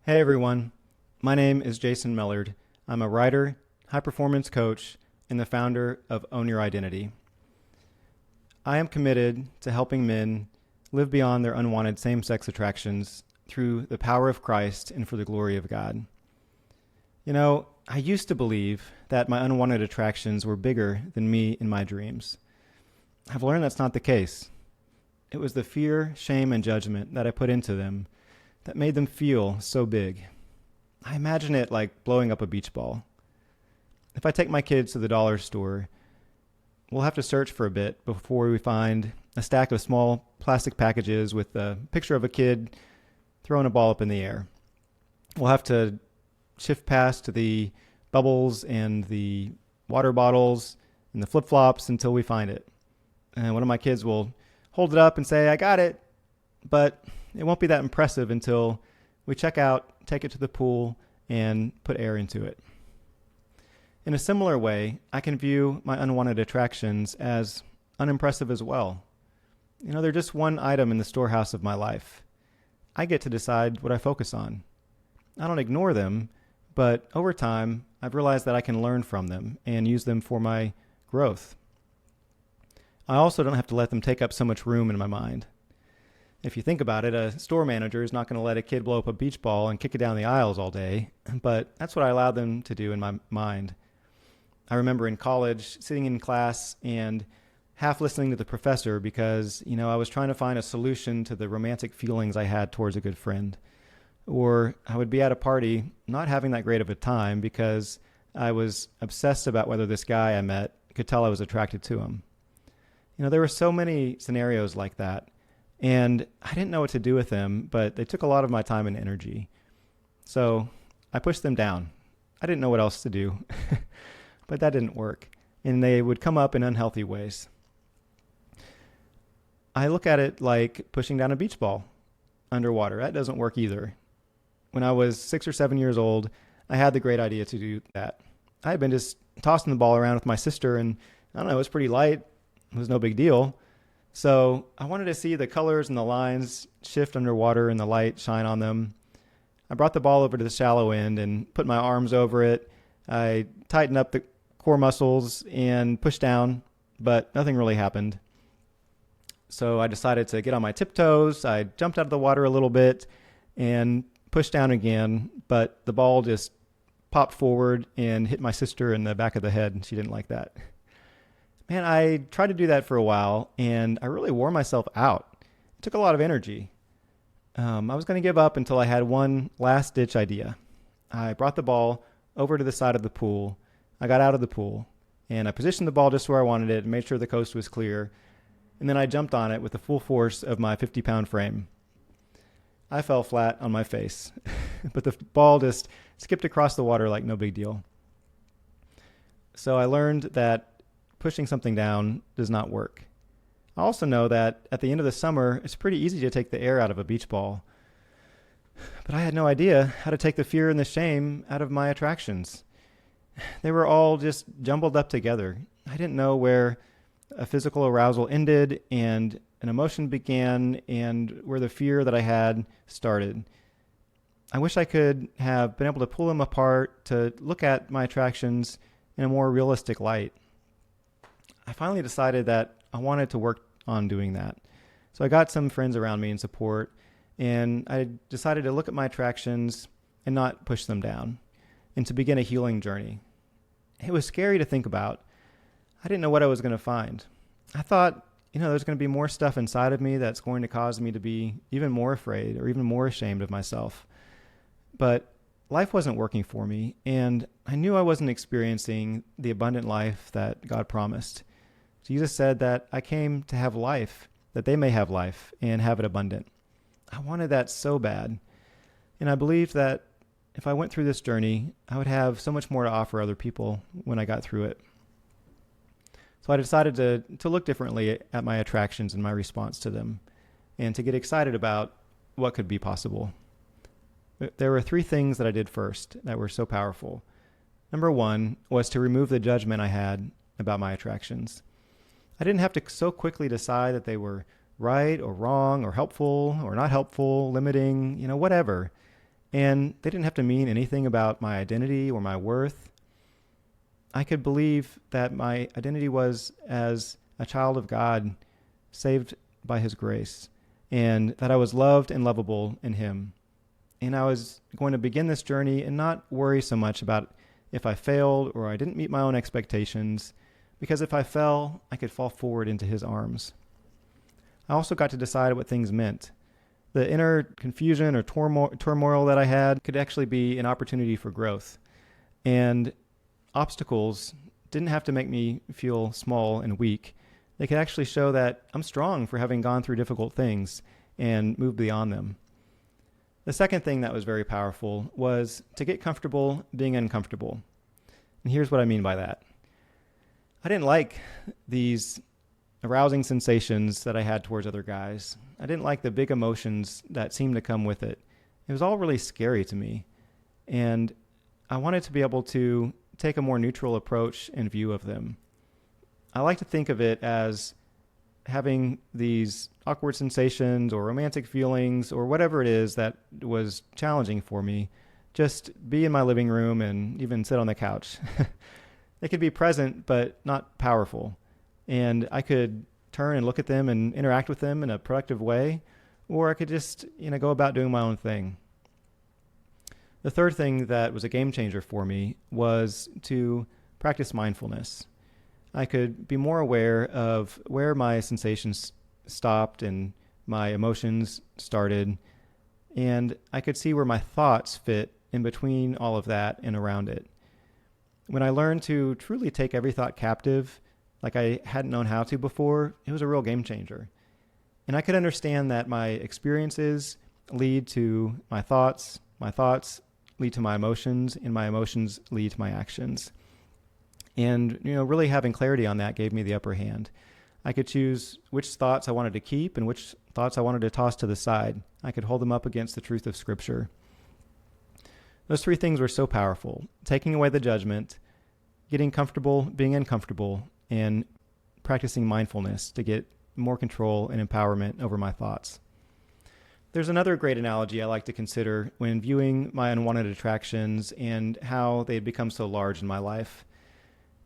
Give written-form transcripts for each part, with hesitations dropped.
Hey everyone, my name is Jason Mellard. I'm a writer, high performance coach, and the founder of Own Your Identity. I am committed to helping men live beyond their unwanted same sex attractions through the power of Christ and for the glory of God. You know, I used to believe that my unwanted attractions were bigger than me in my dreams. I've learned that's not the case. It was the fear, shame, and judgment that I put into them that made them feel so big. I imagine it like blowing up a beach ball. If I take my kids to the dollar store, we'll have to search for a bit before we find a stack of small plastic packages with a picture of a kid throwing a ball up in the air. We'll have to shift past the bubbles and the water bottles and the flip-flops until we find it. And one of my kids will hold it up and say, "I got it," but it won't be that impressive until we check out, take it to the pool, and put air into it. In a similar way, I can view my unwanted attractions as unimpressive as well. You know, they're just one item in the storehouse of my life. I get to decide what I focus on. I don't ignore them, but over time, I've realized that I can learn from them and use them for my growth. I also don't have to let them take up so much room in my mind. If you think about it, a store manager is not going to let a kid blow up a beach ball and kick it down the aisles all day, but that's what I allowed them to do in my mind. I remember in college sitting in class and half listening to the professor because, I was trying to find a solution to the romantic feelings I had towards a good friend. Or I would be at a party not having that great of a time because I was obsessed about whether this guy I met could tell I was attracted to him. There were so many scenarios like that. And I didn't know what to do with them, but they took a lot of my time and energy. So I pushed them down. I didn't know what else to do, but that didn't work. And they would come up in unhealthy ways. I look at it like pushing down a beach ball underwater. That doesn't work either. When I was 6 or 7 years old, I had the great idea to do that. I had been just tossing the ball around with my sister, and I don't know, it was pretty light. It was no big deal. So I wanted to see the colors and the lines shift underwater and the light shine on them. I brought the ball over to the shallow end and put my arms over it. I tightened up the core muscles and pushed down, but nothing really happened. So I decided to get on my tiptoes. I jumped out of the water a little bit and pushed down again, but the ball just popped forward and hit my sister in the back of the head, and she didn't like that. Man, I tried to do that for a while, and I really wore myself out. It took a lot of energy. I was going to give up until I had one last-ditch idea. I brought the ball over to the side of the pool. I got out of the pool, and I positioned the ball just where I wanted it and made sure the coast was clear. And then I jumped on it with the full force of my 50-pound frame. I fell flat on my face, but the ball just skipped across the water like no big deal. So I learned that pushing something down does not work. I also know that at the end of the summer, it's pretty easy to take the air out of a beach ball. But I had no idea how to take the fear and the shame out of my attractions. They were all just jumbled up together. I didn't know where a physical arousal ended and an emotion began and where the fear that I had started. I wish I could have been able to pull them apart to look at my attractions in a more realistic light. I finally decided that I wanted to work on doing that. So I got some friends around me in support, and I decided to look at my attractions and not push them down, and to begin a healing journey. It was scary to think about. I didn't know what I was going to find. I thought, there's going to be more stuff inside of me that's going to cause me to be even more afraid or even more ashamed of myself. But life wasn't working for me, and I knew I wasn't experiencing the abundant life that God promised. Jesus said that I came to have life, that they may have life and have it abundant. I wanted that so bad. And I believed that if I went through this journey, I would have so much more to offer other people when I got through it. So I decided to look differently at my attractions and my response to them, and to get excited about what could be possible. There were 3 things that I did first that were so powerful. Number 1 was to remove the judgment I had about my attractions. I didn't have to so quickly decide that they were right or wrong or helpful or not helpful, limiting, whatever. And they didn't have to mean anything about my identity or my worth. I could believe that my identity was as a child of God, saved by his grace, and that I was loved and lovable in him. And I was going to begin this journey and not worry so much about if I failed or I didn't meet my own expectations, because if I fell, I could fall forward into his arms. I also got to decide what things meant. The inner confusion or turmoil that I had could actually be an opportunity for growth. And obstacles didn't have to make me feel small and weak. They could actually show that I'm strong for having gone through difficult things and moved beyond them. The second thing that was very powerful was to get comfortable being uncomfortable. And here's what I mean by that. I didn't like these arousing sensations that I had towards other guys. I didn't like the big emotions that seemed to come with it. It was all really scary to me. And I wanted to be able to take a more neutral approach and view of them. I like to think of it as having these awkward sensations or romantic feelings or whatever it is that was challenging for me, just be in my living room and even sit on the couch. They could be present, but not powerful. And I could turn and look at them and interact with them in a productive way, or I could just, go about doing my own thing. The third thing that was a game changer for me was to practice mindfulness. I could be more aware of where my sensations stopped and my emotions started, and I could see where my thoughts fit in between all of that and around it. When I learned to truly take every thought captive, like I hadn't known how to before, it was a real game changer. And I could understand that my experiences lead to my thoughts lead to my emotions, and my emotions lead to my actions. And, really having clarity on that gave me the upper hand. I could choose which thoughts I wanted to keep and which thoughts I wanted to toss to the side. I could hold them up against the truth of Scripture. Those three things were so powerful: taking away the judgment, getting comfortable being uncomfortable, and practicing mindfulness to get more control and empowerment over my thoughts. There's another great analogy I like to consider when viewing my unwanted attractions and how they had become so large in my life.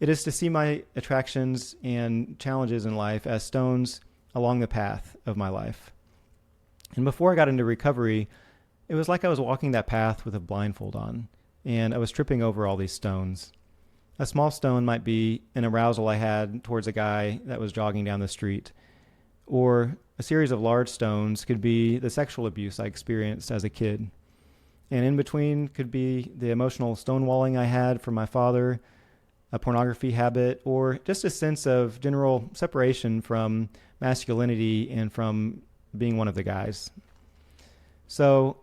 It is to see my attractions and challenges in life as stones along the path of my life. And before I got into recovery, it was like I was walking that path with a blindfold on, and I was tripping over all these stones. A small stone might be an arousal I had towards a guy that was jogging down the street, or a series of large stones could be the sexual abuse I experienced as a kid. And in between could be the emotional stonewalling I had from my father, a pornography habit, or just a sense of general separation from masculinity and from being one of the guys. So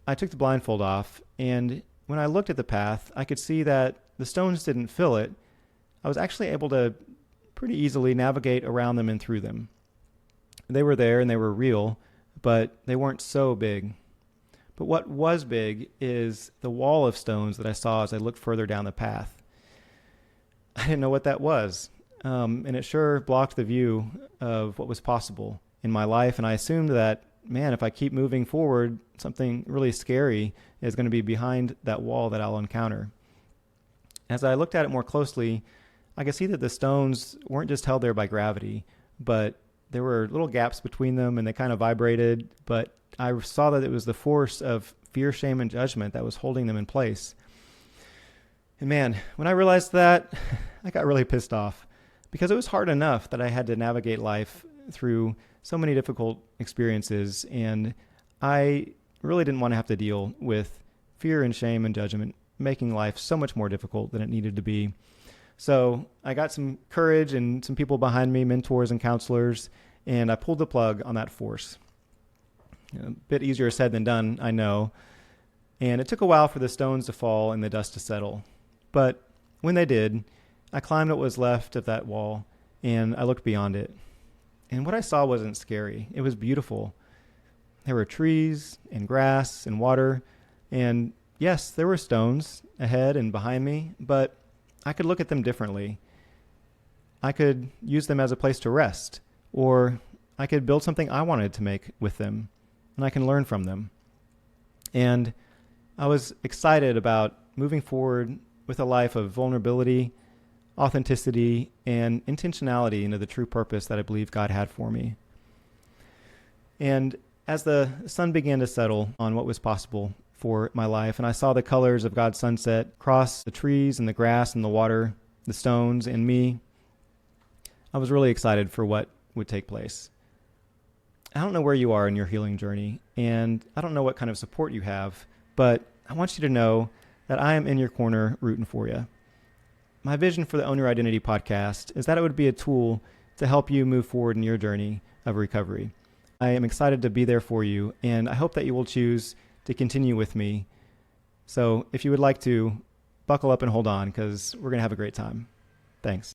I took the blindfold off, and when I looked at the path, I could see that the stones didn't fill it. I was actually able to pretty easily navigate around them and through them. They were there and they were real, but they weren't so big. But what was big is the wall of stones that I saw as I looked further down the path. I didn't know what that was, and it sure blocked the view of what was possible in my life, and I assumed that, man, if I keep moving forward, something really scary is going to be behind that wall that I'll encounter. As I looked at it more closely, I could see that the stones weren't just held there by gravity, but there were little gaps between them, and they kind of vibrated, but I saw that it was the force of fear, shame, and judgment that was holding them in place. And man, when I realized that, I got really pissed off, because it was hard enough that I had to navigate life through so many difficult experiences, and I really didn't want to have to deal with fear and shame and judgment, making life so much more difficult than it needed to be. So I got some courage and some people behind me, mentors and counselors, and I pulled the plug on that force. A bit easier said than done, I know. And it took a while for the stones to fall and the dust to settle. But when they did, I climbed what was left of that wall, and I looked beyond it. And what I saw wasn't scary. It was beautiful. There were trees and grass and water, and yes, there were stones ahead and behind me, but I could look at them differently. I could use them as a place to rest, or I could build something I wanted to make with them, and I can learn from them. And I was excited about moving forward with a life of vulnerability, authenticity, and intentionality into the true purpose that I believe God had for me. And as the sun began to settle on what was possible for my life, and I saw the colors of God's sunset cross the trees and the grass and the water, the stones and me, I was really excited for what would take place. I don't know where you are in your healing journey, and I don't know what kind of support you have, but I want you to know that I am in your corner rooting for you. My vision for the Own Your Identity podcast is that it would be a tool to help you move forward in your journey of recovery. I am excited to be there for you, and I hope that you will choose to continue with me. So if you would like to, buckle up and hold on, because we're going to have a great time. Thanks.